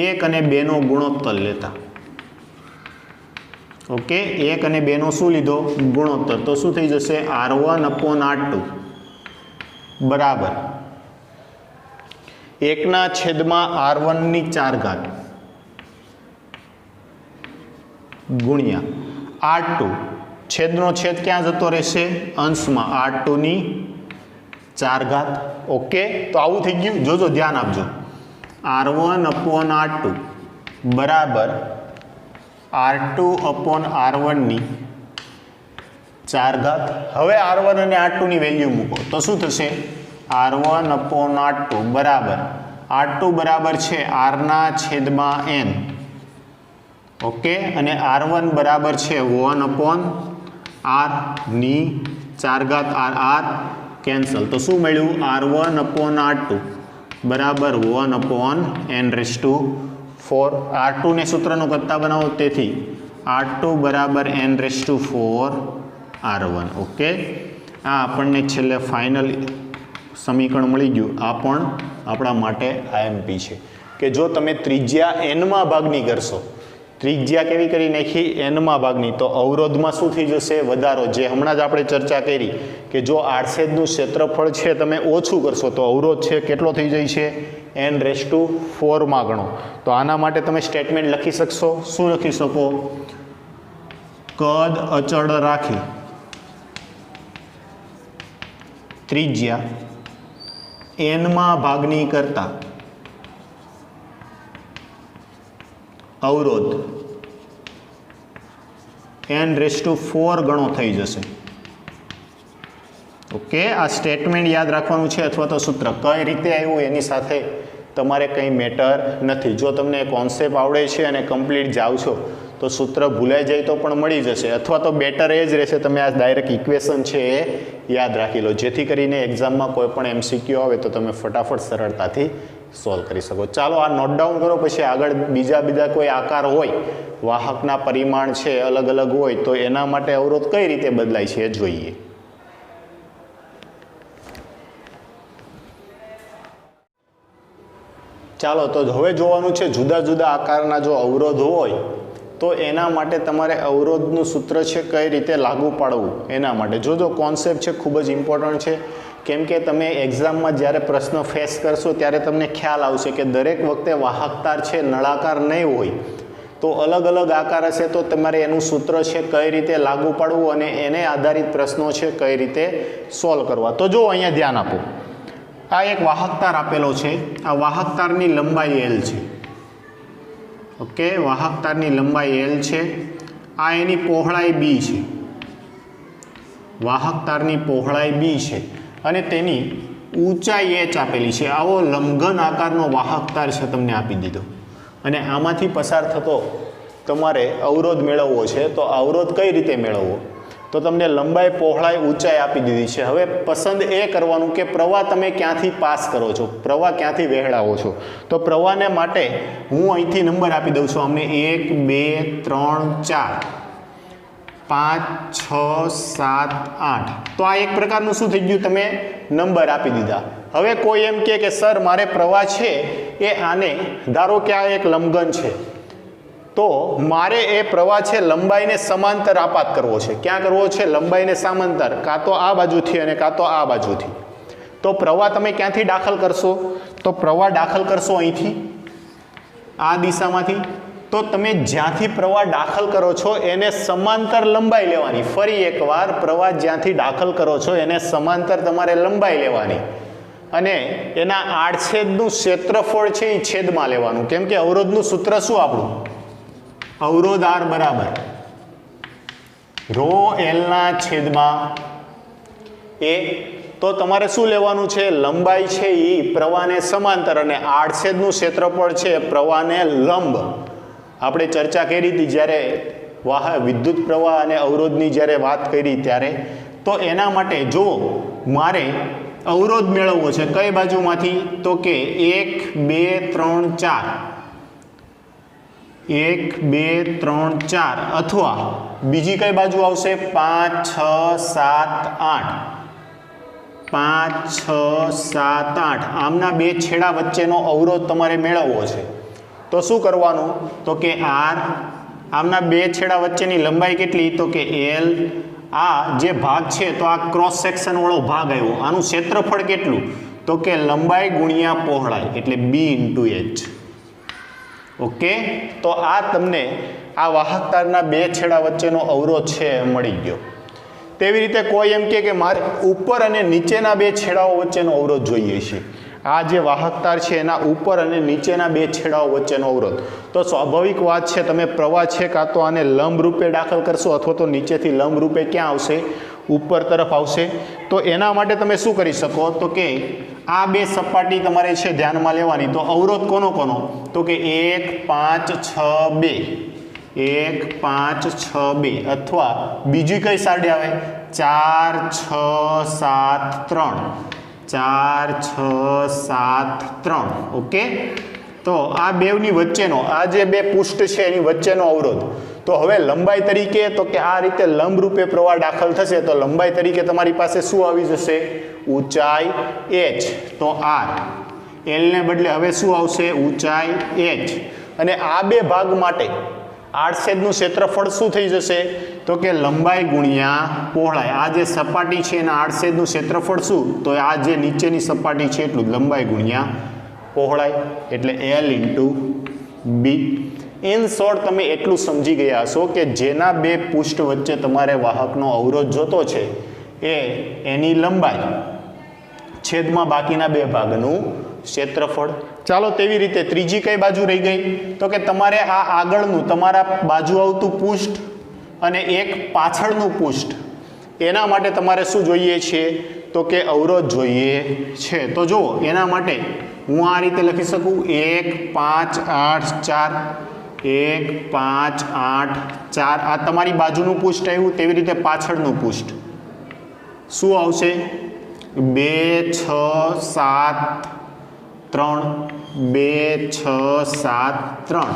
[SPEAKER 1] 1 અને 2 નો ગુણોત્તર લેતા. ઓકે, 1 અને 2 નો શું લીધો? ગુણોત્તર. તો શું થઈ જશે? R1/R2 બરાબર 1/r1⁴ ગુણ્યા R2. છેદનો છેદ ક્યાં જતો રહેશે? અંશમાં. R2⁴. ઓકે, તો આવું થઈ ગયું. જોજો, ધ્યાન આપજો. R1/R2 બરાબર R2/R1⁴. હવે R1 અને R2 ની વેલ્યુ મૂકો તો શું થશે? R1/R2 બરાબર R2 બરાબર છે R/n. ઓકે, અને R1 બરાબર છે 1/r⁴. R cancel. તો શું મળ્યું? R1/R2 બરાબર 1/n⁴. R2 ને સૂત્રનો કરતા બનાવો, તેથી R2 બરાબર n⁴ R1. ઓકે, આ આપણને છેલ્લે ફાઇનલ સમીકરણ મળી ગયું. આ પણ આપણા માટે IMP છે કે જો તમે ત્રિજ્યા n માં ભાગની કરશો ત્રિજ્યા કેવી કરી નાખી, એનમાં ભાગની, તો અવરોધમાં શું થઈ જશે, વધારો. જે હમણાં જ આપણે ચર્ચા કરી કે જો આડછેદનું ક્ષેત્રફળ છે તમે ઓછું કરશો તો અવરોધ છે કેટલો થઈ જાય છે, n⁴ માં ગણો. તો આના માટે તમે સ્ટેટમેન્ટ લખી શકશો. શું લખી શકો, કદ અચળ રાખી ત્રિજ્યા n ભાગની કરતા અવરોધ n⁴ ગણો થઈ જશે. ઓકે, આ સ્ટેટમેન્ટ યાદ રાખવાનું છે અથવા તો સૂત્ર કઈ રીતે આવ્યું એની સાથે તમારે કંઈ મેટર નથી. જો તમને કોન્સેપ્ટ આવડે છે અને કમ્પ્લીટ જાઓ છો તો સૂત્ર ભૂલાઈ જાય તો પણ મળી જશે, અથવા તો બેટર એ જ રહેશે તમે આ ડાયરેક્ટ ઇક્વેશન છે એ યાદ રાખી લો, જેથી કરીને એક્ઝામમાં કોઈ પણ MCQ આવે તો તમે ફટાફટ સરળતાથી સોલ્વ કરી શકો. ચાલો આ નોટ ડાઉન કરો, પછી આગળ બીજા કોઈ આકાર હોય, વાહકના પરિમાણ છે અલગ અલગ હોય તો એના માટે અવરોધ કઈ રીતે બદલાય છે એ જોઈએ. ચાલો તો હવે જોવાનું છે જુદા જુદા આકારના જો અવરોધ હોય તો એના માટે તમારે અવરોધનું સૂત્ર છે કઈ રીતે લાગુ પાડવું એના માટે. જો કોન્સેપ્ટ છે ખૂબ જ ઇમ્પોર્ટન્ટ છે, કેમ કે તમે એક્ઝામમાં જ્યારે પ્રશ્ન ફેસ કરશો ત્યારે તમને ખ્યાલ આવશે કે દરેક વખતે વાહકતાર છે નળાકાર નહીં હોય, તો અલગ અલગ આકાર હશે તો તમારે એનું સૂત્ર છે કઈ રીતે લાગુ પાડવું અને એને આધારિત પ્રશ્નો છે કઈ રીતે સોલ્વ કરવા. તો જો અહીંયા ધ્યાન આપો, આ એક વાહકતાર આપેલો છે, આ વાહકતારની લંબાઈ L છે. ઓકે, વાહકતારની લંબાઈ L છે, આ એની પહોળાઈ B છે, વાહકતારની પહોળાઈ B છે અને તેની ઊંચાઈ h આપેલી છે. આવો લંબઘન આકારનો વાહકતાર છે તમને આપી દીધો અને આમાંથી પસાર થતો તમારે અવરોધ મેળવવો છે. તો અવરોધ કઈ રીતે મેળવવો, તો તમને લંબાઈ પહોળાઈ ઊંચાઈ આપી દીધી છે. હવે પસંદ એ કરવાનું કે પ્રવાહ તમે ક્યાંથી પાસ કરો છો, પ્રવાહ ક્યાંથી વહેડાવો છો. તો પ્રવાહને માટે હું અહીંથી નંબર આપી દઉં છું અમને 1 2 3 4 5 6 7 8. તો આ એક પ્રકારનું શું થઈ ગયું, તમે નંબર આપી દીધા. હવે કોઈ એમ કે સર મારે પ્રવાહ છે એ આને, ધારો કે આ એક લંબઘન છે, તો મારે એ પ્રવાહ છે લંબાઈને સમાંતર આપાત કરવો છે. ક્યાં કરવો છે, લંબાઈને સમાંતર, કાં તો આ બાજુથી અને કાં તો આ બાજુથી. તો પ્રવાહ તમે ક્યાંથી દાખલ કરશો, તો પ્રવાહ દાખલ કરશો અહીંથી, આ દિશામાંથી. તો તમે જ્યાંથી પ્રવાહ દાખલ કરો છો એને સમાંતર લંબાઈ લેવાની. ફરી એકવાર, પ્રવાહ જ્યાંથી દાખલ કરો છો એને સમાંતર તમારે લંબાઈ લેવાની અને એના આડછેદનું ક્ષેત્રફળ છે એ છેદમાં લેવાનું. કેમ કે અવરોધનું સૂત્ર શું આપણું, અવરોધ R બરાબર ρ/L/A. તો તમારે શું લેવાનું છે, લંબાઈ છે એ પ્રવાહને સમાંતર અને આડછેદનું ક્ષેત્રફળ છે પ્રવાહને લંબ. આપણે ચર્ચા કરી હતી જ્યારે વિદ્યુત પ્રવાહ અને અવરોધની જ્યારે વાત કરી ત્યારે. તો એના માટે જો મારે અવરોધ મેળવવો છે કઈ બાજુમાંથી, તો કે 1 2 3 4 1 2 3 4 અથવા બીજી કઈ બાજુ આવશે 5 6 7 8 5 6 7 8. આમના બે છેડા વચ્ચેનો અવરોધ તમારે મેળવવો છે. તો શું કરવાનું, તો કે R, આમના બે છેડા વચ્ચેની લંબાઈ કેટલી, તો કે L. આ જે ભાગ છે તો આ ક્રોસ સેક્શન વાળો ભાગ આવ્યો, આનું ક્ષેત્રફળ કેટલું, તો કે લંબાઈ ગુણ્યા પહોળાઈ એટલે B × H. ઓકે, તો આ તમને આ વાહકતારના બે છેડા વચ્ચેનો અવરોધ છે મળી ગયો. તેવી રીતે કોઈ એમ કે મારે ઉપર અને નીચેના બે છેડાઓ વચ્ચેનો અવરોધ જોઈએ છે. આ જે વાહકતાર છે એના ઉપર અને નીચેના બે છેડાઓ વચ્ચેનો અવરોધ. તો સ્વાભાવિક વાત છે, તમે પ્રવાહ છે કાં તો આને લંબ રૂપે દાખલ કરશો અથવા તો નીચેથી લંબ રૂપે ક્યાં આવશે, ઉપર તરફ આવશે. તો એના માટે તમે શું કરી શકો, તો કે આ બે સપાટી તમારે છે ધ્યાનમાં લેવાની. તો અવરોધ કોનો કોનો, તો કે 1 5 6 2 1 5 6 2 અથવા બીજી કઈ સાઈડ આવે 4 6 7 3 4 6 7 3. ઓકે, તો આ બેવની વચ્ચેનો, આ જે બે પૃષ્ઠ છે એની વચ્ચેનો અવરોધ. તો હવે લંબાઈ તરીકે, તો કે આ રીતે લંબ રૂપે પ્રવાહ દાખલ થશે તો લંબાઈ તરીકે તમારી પાસે શું આવી જશે, ઊંચાઈ h. તો R, L ને બદલે હવે શું આવશે, ઊંચાઈ h. અને આ બે ભાગ માટે આડછેદનું ક્ષેત્રફળ શું થઈ જશે તો કે લંબાઈ ગુણ્યા પહોળાઈ. આ જે સપાટી છે એના આડછેદનું ક્ષેત્રફળ શું તો આ જે નીચેની સપાટી છે એટલું લંબાઈ ગુણ્યા પહોળાઈ એટલે L into B. In short તમે એટલું સમજી ગયા હશો કે જેના બે પૃષ્ઠ વચ્ચે તમારે વાહકનો અવરોધ જોતો છે એની લંબાઈ છેદમાં બાકીના બે ભાગનું ક્ષેત્રફળ. ચાલો તેવી રીતે ત્રીજી કઈ બાજુ રહી ગઈ તો કે તમારે આ આગળનું તમારા બાજુ આવતું પૃષ્ઠ અને એક પાછળનું પૃષ્ઠ એના માટે તમારે શું જોઈએ છે તો કે અવરોધ જોઈએ છે. તો જુઓ એના માટે હું આ રીતે લખી શકું 1 5 8 4 1 5 8 4 આ તમારી બાજુનું પૃષ્ઠ આવ્યું. તેવી રીતે પાછળનું પૃષ્ઠ શું આવશે 2 6 7 3 2 6 7 3.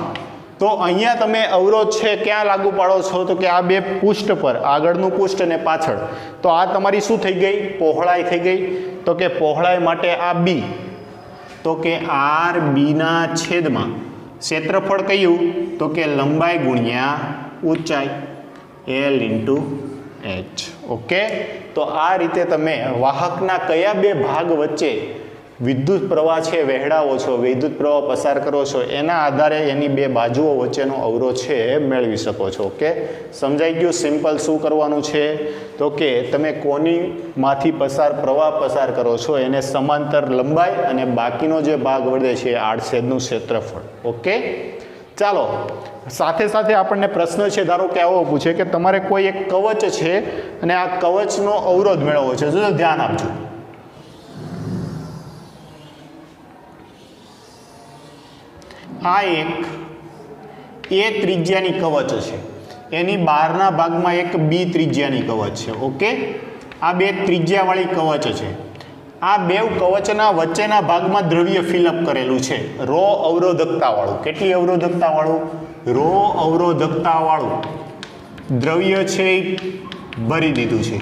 [SPEAKER 1] તો અહીંયા તમે અવરોધ છે ક્યાં લાગુ પાડો છો તો કે આ બે પૃષ્ઠ પર આગળનું પૃષ્ઠ અને પાછળ. તો આ તમારી શું થઈ ગઈ પહોળાઈ થઈ ગઈ. તો કે પહોળાઈ માટે આ બી તો કે આર બીના છેદમાં ક્ષેત્રફળ કયું તો કે લંબાઈ ગુણ્યા ઊંચાઈ L ઇન્ટુ H. ઓકે. તો આ રીતે તમે વાહકના કયા બે ભાગ વચ્ચે વિદ્યુત પ્રવાહ છે વહેડાવો છો વિદ્યુત પ્રવાહ પસાર કરો છો એના આધારે એની બે બાજુઓ વચ્ચેનો અવરોધ છે મેળવી શકો છો. ઓકે. સમજાઈ ગયું સિમ્પલ શું કરવાનું છે તો કે તમે કોનીમાંથી પ્રવાહ પસાર કરો છો એને સમાંતર લંબાઈ અને બાકીનો જે ભાગ વધે છે એ આડછેદનું ક્ષેત્રફળ. ઓકે. ચાલો સાથે સાથે આપણને પ્રશ્ન છે ધારો કે આવો પૂછે કે તમારે કોઈ એક કવચ છે અને આ કવચનો અવરોધ મેળવવો છે. જો ધ્યાન આપજો. આ એક એ ત્રિજ્યાની કવચ છે એની બહારના ભાગમાં એક બી ત્રિજ્યાની કવચ છે. ઓકે. આ બે ત્રિજ્યાવાળી કવચ છે. આ બે કવચના વચ્ચેના ભાગમાં દ્રવ્ય ફિલઅપ કરેલું છે રો અવરોધકતાવાળું. કેટલી અવરોધકતાવાળું રો અવરોધકતાવાળું દ્રવ્ય છે એ ભરી દીધું છે.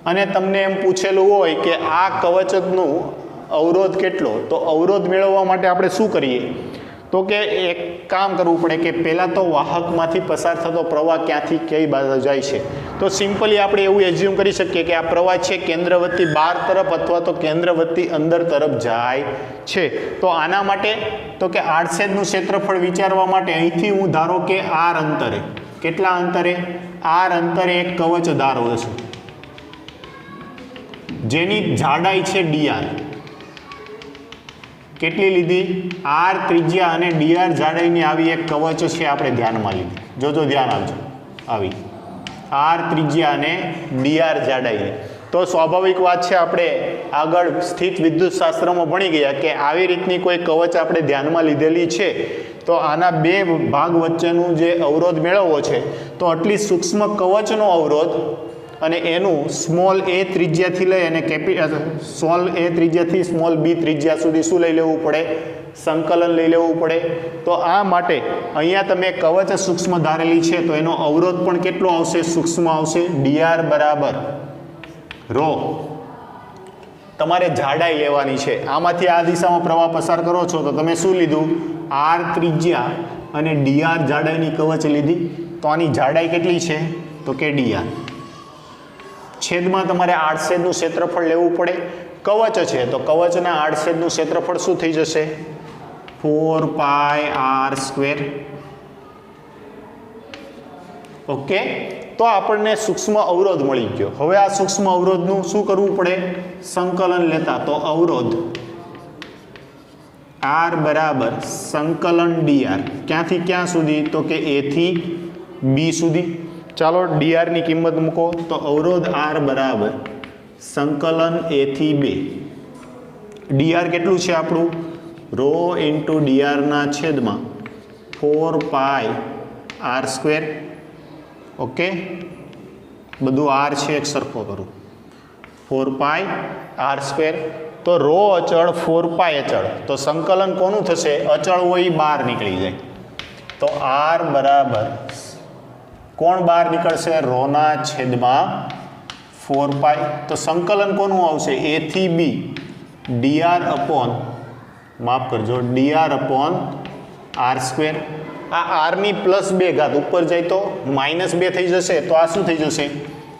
[SPEAKER 1] અને તમને એમ પૂછેલું હોય કે આ કવચનું અવરોધ કેટલો તો અવરોધ મેળવવા માટે આપણે શું કરીએ તો કે એક કામ કરવું પડે કે પહેલાં તો વાહકમાંથી પસાર થતો પ્રવાહ ક્યાંથી કઈ બાજુ જાય છે. તો સિમ્પલી આપણે એવું એઝ્યુમ કરી શકીએ કે આ પ્રવાહ છે કેન્દ્રવર્તી બહાર તરફ અથવા તો કેન્દ્રવર્તી અંદર તરફ જાય છે. તો આના માટે તો કે આડછેદનું ક્ષેત્રફળ વિચારવા માટે અહીંથી હું ધારો કે આર અંતરે કેટલા અંતરે આર અંતરે એક કવચ ધારો છે જેની જાડાઈ છે dr. કેટલી લીધી આર ત્રિજ્યા અને dr જાડાઈની આવી એક કવચ છે આપણે ધ્યાનમાં લીધી. જોજો ધ્યાન આપજો. આવી આર ત્રિજ્યા અને dr જાડાઈ. તો સ્વાભાવિક વાત છે આપણે આગળ સ્થિત વિદ્યુત શાસ્ત્રમાં ભણી ગયા કે આવી રીતની કોઈ કવચ આપણે ધ્યાનમાં લીધેલી છે તો આના બે ભાગ વચ્ચેનું જે અવરોધ મેળવવો છે તો આટલી સૂક્ષ્મ કવચનો અવરોધ અને એનું સ્મોલ એ ત્રિજ્યાથી લઈ અને સ્મોલ એ ત્રિજ્યાથી સ્મોલ બી ત્રિજ્યા સુધી શું લઈ લેવું પડે સંકલન લઈ લેવું પડે. તો આ માટે અહીંયા તમે કવચ સૂક્ષ્મ ધારેલી છે તો એનો અવરોધ પણ કેટલો આવશે સૂક્ષ્મ આવશે dr બરાબર રો. તમારે જાડાઈ લેવાની છે. આમાંથી આ દિશામાં પ્રવાહ પસાર કરો છો તો તમે શું લીધું આર ત્રિજ્યા અને dr જાડાઈની કવચ લીધી. તો આની જાડાઈ કેટલી છે તો કે dr. છેદમાં તમારે આડછેદનું ક્ષેત્રફળ લેવું પડે. કવચ છે તો કવચના આડછેદનું ક્ષેત્રફળ શું થઈ જશે 4πr². ઓકે. તો આપણને સૂક્ષ્મ અવરોધ મળી ગયો. હવે આ સૂક્ષ્મ અવરોધનું શું કરવું પડે સંકલન લેતા. તો અવરોધ r બરાબર સંકલન dr ક્યાંથી ક્યાં સુધી તો કે a થી b સુધી. ચાલો dr ની કિંમત મૂકો તો અવરોધ r બરાબર સંકલન a થી b. dr કેટલું છે આપણું રો ઇન્ટુ dr ના છેદમાં 4πr². ઓકે. બધું r છે એક સરખો કરું 4πr². તો રો અચળ 4π અચળ તો સંકલન કોનું થશે અચળ હોય બહાર નીકળી જાય. તો r બરાબર કોણ બહાર નીકળશે રોના છેદમાં 4π. તો સંકલન કોનું આવશે a થી b dr અપોન માફ કરજો dr અપોન r². આ આરની પ્લસ 2 ઘાત ઉપર જાય તો -2 થઈ જશે, તો આ શું થઈ જશે?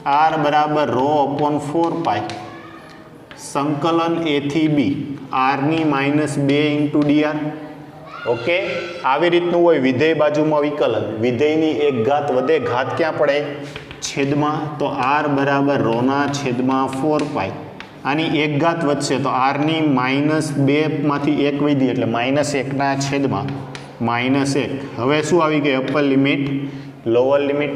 [SPEAKER 1] આર બરાબર રો અપોન 4 પાઈ સંકલન એ થી બી આરની -2 ઇન્ટુ ડીઆર. ઓકે, આવી રીતનું હોય વિધેય બાજુમાં વિકલન, વિધેયની એક ઘાત વધે, ઘાત ક્યાં પડે? છેદમાં. તો આર બરાબર રોના છેદમાં 4 પાઈ, આની એક ઘાત વધશે તો આરની -2 માંથી 1 વધી એટલે -1 છેદમાં -1. હવે શું આવી ગઈ? Upper limit lower limit.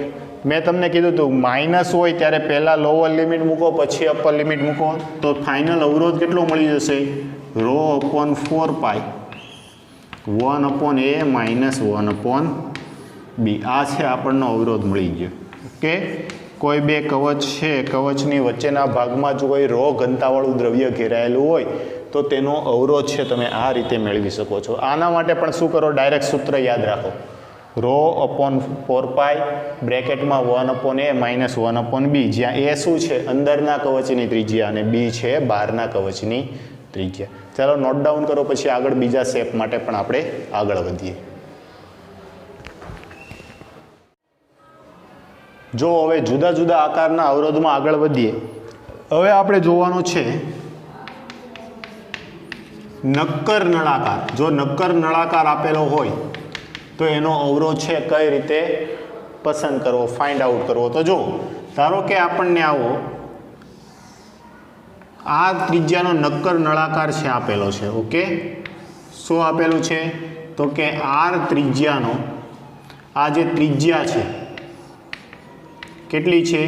[SPEAKER 1] મેં તમને કીધું હતું માઇનસ હોય ત્યારે પહેલાં લોઅર લિમિટ મૂકો પછી અપર લિમિટ મૂકો, તો ફાઇનલ અવરોધ કેટલો મળી જશે? રો અપોન 4 પાઈ 1 અપોન એ માઇનસ 1 અપોન બી. આ છે આપણનો અવરોધ મળી ગયો. ઓકે, કોઈ બે કવચ છે, કવચની વચ્ચેના ભાગમાં જો કોઈ રો ઘનતાવાળું દ્રવ્ય ઘેરાયેલું હોય તો તેનો અવરોધ છે તમે આ રીતે મેળવી શકો છો. આના માટે પણ શું કરો? ડાયરેક્ટ સૂત્ર યાદ રાખો. રો અપોન 4 પાઈ બ્રેકેટમાં 1 અપોન એ માઇનસ 1 અપોન બી, જ્યાં એ શું છે? અંદરના કવચની ત્રિજ્યા અને બી છે બહારના કવચની ત્રિજ્યા. ચાલો નોટ ડાઉન કરો, પછી આગળ બીજા શેપ માટે પણ આપણે આગળ વધીએ. જો હવે જુદા જુદા આકારના અવરોધમાં આગળ વધીએ. હવે આપણે જોવાનું છે નક્કર નળાકાર. જો નક્કર નળાકાર આપેલો હોય તો એનો અવરોધ છે કઈ રીતે પસંદ કરવો, ફાઇન્ડ આઉટ કરવો. તો જો ધારો કે આપણને આવો આ ત્રિજ્યાનો નક્કર નળાકાર છે આપેલો છે. ઓકે, શું આપેલું છે? તો કે આર ત્રિજ્યાનો આ જે ત્રિજ્યા છે કેટલી છે?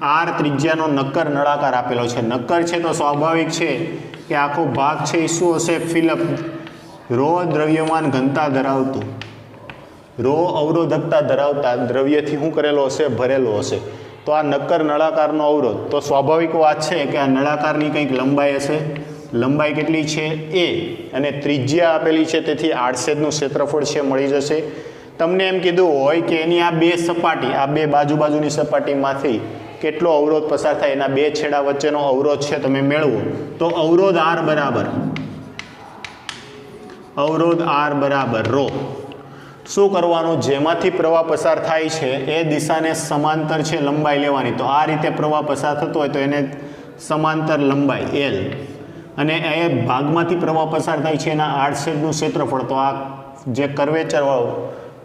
[SPEAKER 1] આર ત્રિજ્યાનો નક્કર નળાકાર આપેલો છે. નક્કર છે તો સ્વાભાવિક છે કે આખો ભાગ છે એ શું હશે? ફિલઅપ, રો દ્રવ્યમાન ઘનતા ધરાવતું, રો અવરોધકતા ધરાવતા દ્રવ્યથી શું કરેલો હશે? ભરેલો હશે. તો આ નક્કર નળાકારનો અવરોધ, તો સ્વાભાવિક વાત છે કે આ નળાકારની કંઈક લંબાઈ હશે. લંબાઈ કેટલી છે? એ, અને ત્રિજ્યા આપેલી છે તેથી આડછેદનું ક્ષેત્રફળ છે મળી જશે. તમને એમ કીધું હોય કે એની આ બે સપાટી, આ બે બાજુની સપાટીમાંથી કેટલો અવરોધ પસાર થાય, એના બે છેડા વચ્ચેનો અવરોધ છે તમે મેળવો. તો અવરોધ આર બરાબર રો. શું કરવાનું? જેમાંથી પ્રવાહ પસાર થાય છે એ દિશાને સમાંતર છે લંબાઈ લેવાની. તો આ રીતે પ્રવાહ પસાર થતો હોય તો એને સમાંતર લંબાઈ એલ, અને એ ભાગમાંથી પ્રવાહ પસાર થાય છે એના આડછેદનું ક્ષેત્રફળ. તો આ જે કર્વેચર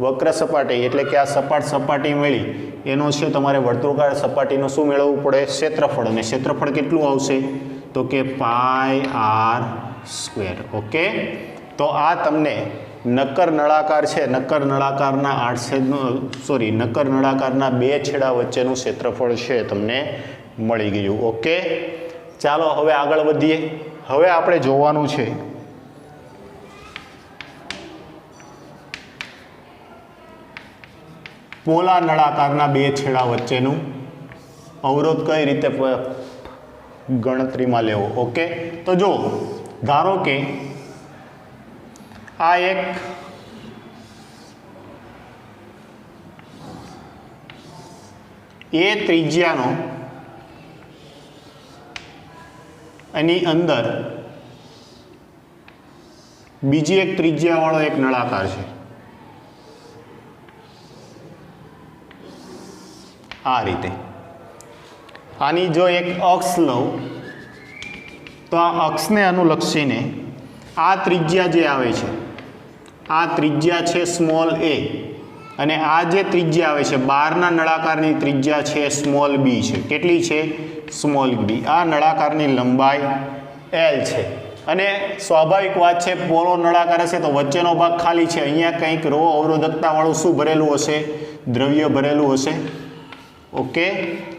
[SPEAKER 1] વક્ર સપાટી એટલે કે આ સપાટ સપાટી મળી એનો છે તમારે વર્તુળાકાર સપાટીનું શું મેળવવું પડે? ક્ષેત્રફળ. અને ક્ષેત્રફળ કેટલું આવશે? તો કે પાઈ આર સ્ક્વેર. ઓકે, તો આ તમને નક્કર નળાકાર છે, નક્કર નળાકારના નક્કર નળાકારના બે છેડા વચ્ચેનું ક્ષેત્રફળ છે તમને મળી ગયું. ઓકે, ચાલો હવે આગળ વધીએ. હવે આપણે જોવાનું છે પોલા નળાકારના બે છેડા વચ્ચેનું અવરોધ કઈ રીતે ગણતરીમાં લેવો. ઓકે, તો જો ધારો કે આ એક એ ત્રિજ્યાનો એની અંદર બીજી એક ત્રિજ્યાવાળો એક નળાકાર છે. આ રીતે આની જો એક અક્ષ લઉં તો આ અક્ષને અનુલક્ષીને આ ત્રિજ્યા જે આવે છે, આ ત્રિજ્યા છે સ્મોલ એ, અને આ જે ત્રિજ્યા આવે છે બહારના નળાકારની ત્રિજ્યા છે સ્મોલ બી છે. કેટલી છે? Small B. આ નળાકારની લંબાઈ એલ છે. અને સ્વાભાવિક વાત છે પોલો નળાકાર હશે તો વચ્ચેનો ભાગ ખાલી છે. અહીંયા કંઈક રો અવરોધકતાવાળું શું ભરેલું હશે? દ્રવ્ય ભરેલું હશે. ઓકે,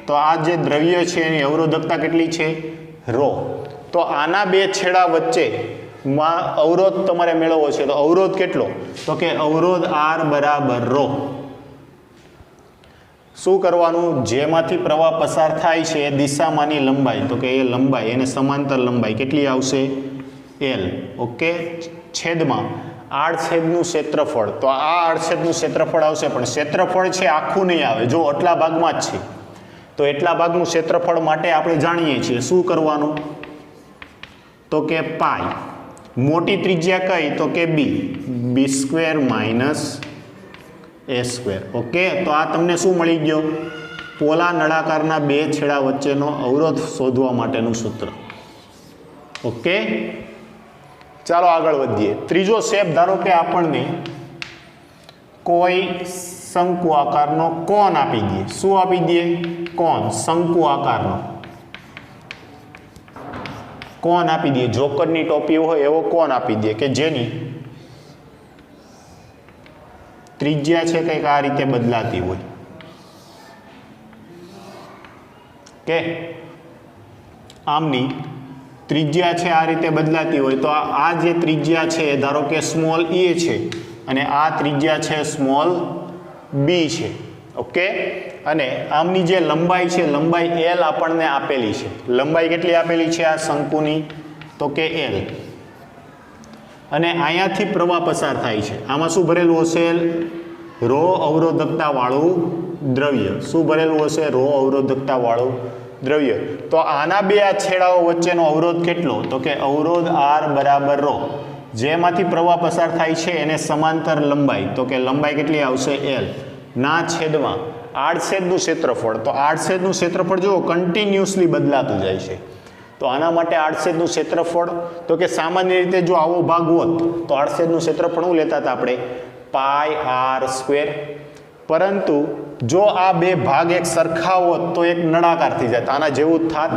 [SPEAKER 1] તો આ જે દ્રવ્ય છે એની અવરોધકતા કેટલી છે? રો. તો આના બે છેડા વચ્ચેમાં અવરોધ તમારે મેળવવો છે. તો અવરોધ કેટલો? તો કે અવરોધ આર બરાબર રો. શું કરવાનું? જેમાંથી પ્રવાહ પસાર થાય છે એ દિશામાંની લંબાઈ, તો કે એ લંબાઈ એને સમાંતર લંબાઈ કેટલી આવશે? એલ. ઓકે, છેદમાં આડછેદનું ક્ષેત્રફળ. તો આ આડછેદનું ક્ષેત્રફળ આવશે, પણ ક્ષેત્રફળ છે આખું નહીં આવે. જો આટલા ભાગમાં જ છે તો એટલા ભાગનું ક્ષેત્રફળ માટે આપણે જાણીએ છીએ શું કરવાનું? તો કે પાઈ. મોટી ત્રિજ્યા કઈ? તો કે બી. બી સ્ક્વેર માઇનસ એ સ્ક્વેર. ઓકે, તો આ તમને શું મળી ગયો? પોલા નળાકારના બે છેડા વચ્ચેનો અવરોધ શોધવા માટેનું સૂત્ર. ઓકે, ચાલો આગળ વધીએ. ત્રીજો સ્ટેપ, ધારો કે આપણને કોઈ શંકુ આકારનો કોન આપી દઈએ. શું આપી દઈએ? કોન, શંકુ આકારનો કોન આપી દઈએ. જોકરની ટોપી હોય એવો કોન આપી દઈએ કે જેની ત્રિજ્યા છે કંઈક આ રીતે બદલાતી હોય. કે આમની ત્રિજ્યા છે આ રીતે બદલાતી હોય, તો આ જે ત્રિજ્યા છે ધારો કે સ્મોલ એ છે અને આ ત્રિજ્યા છે સ્મોલ બી છે. ઓકે, અને આમની જે લંબાઈ છે, લંબાઈ એલ આપણને આપેલી છે. લંબાઈ કેટલી આપેલી છે આ શંકુની? તો કે એલ. અને અહીંયાથી પ્રવાહ પસાર થાય છે. આમાં શું ભરેલું હશે? રો અવરોધકતા વાળું દ્રવ્ય. શું ભરેલું હશે? રો અવરોધકતા વાળું દ્રવ્ય. તો આના બે આ છેડાઓ વચ્ચેનો અવરોધ કેટલો? તો કે અવરોધ આર બરાબર રો. જેમાંથી પ્રવાહ પસાર થાય છે એને સમાંતર લંબાઈ, તો કે લંબાઈ કેટલી આવશે? એલ ના છેદમાં આડછેદનું ક્ષેત્રફળ. તો આડછેદનું ક્ષેત્રફળ જુઓ કન્ટિન્યુઅસલી બદલાતું જાય છે. તો આના માટે આડછેદનું ક્ષેત્રફળ, તો કે સામાન્ય રીતે જો આવો ભાગ હોત તો આડછેદનું ક્ષેત્રફળ શું લેતા હતા આપણે? પાઈ આર સ્ક્વેર. પરંતુ જો આ બે ભાગ એક સરખા હોત તો એક નળાકાર થઈ જાય, આના જેવું જ થાત.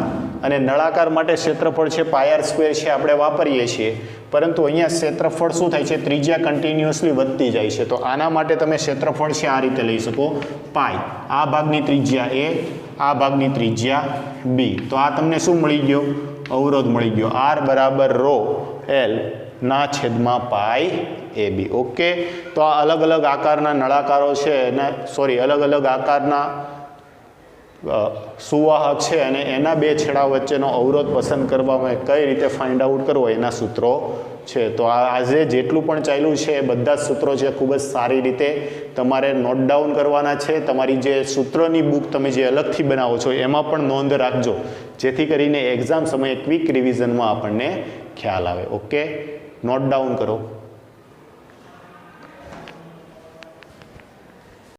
[SPEAKER 1] અને નળાકાર માટે ક્ષેત્રફળ છે પાઈ આર સ્ક્વેર છે આપણે વાપરીએ છીએ, પરંતુ અહીંયા ક્ષેત્રફળ શું થાય છે? ત્રિજ્યા કન્ટિન્યુઅસલી વધતી જાય છે. તો આના માટે તમે ક્ષેત્રફળ છે આ રીતે લઈ શકો, પાઈ. આ ભાગની ત્રિજ્યા એ, આ ભાગની ત્રિજ્યા બી. તો આ તમને શું મળી ગયો? અવરોધ મળી ગયો. આર બરાબર રો એલ ના છેદમાં પાઈ એ બી. ઓકે, તો આ અલગ અલગ આકારના નળાકારો છે અને અલગ અલગ આકારના સુવાહક છે અને એના બે છેડા વચ્ચેનો અવરોધ પસંદ કરવામાં કઈ રીતે ફાઇન્ડ આઉટ કરવો એના સૂત્રો છે. તો આજે જેટલું પણ ચાલ્યું છે એ બધા જ સૂત્રો છે ખૂબ જ સારી રીતે તમારે નોટ ડાઉન કરવાના છે. તમારી જે સૂત્રોની બુક તમે જે અલગથી બનાવો છો એમાં પણ નોંધ રાખજો, જેથી કરીને એક્ઝામ સમયે ક્વિક રિવિઝનમાં આપણને ખ્યાલ આવે. ઓકે, નોટ ડાઉન કરો.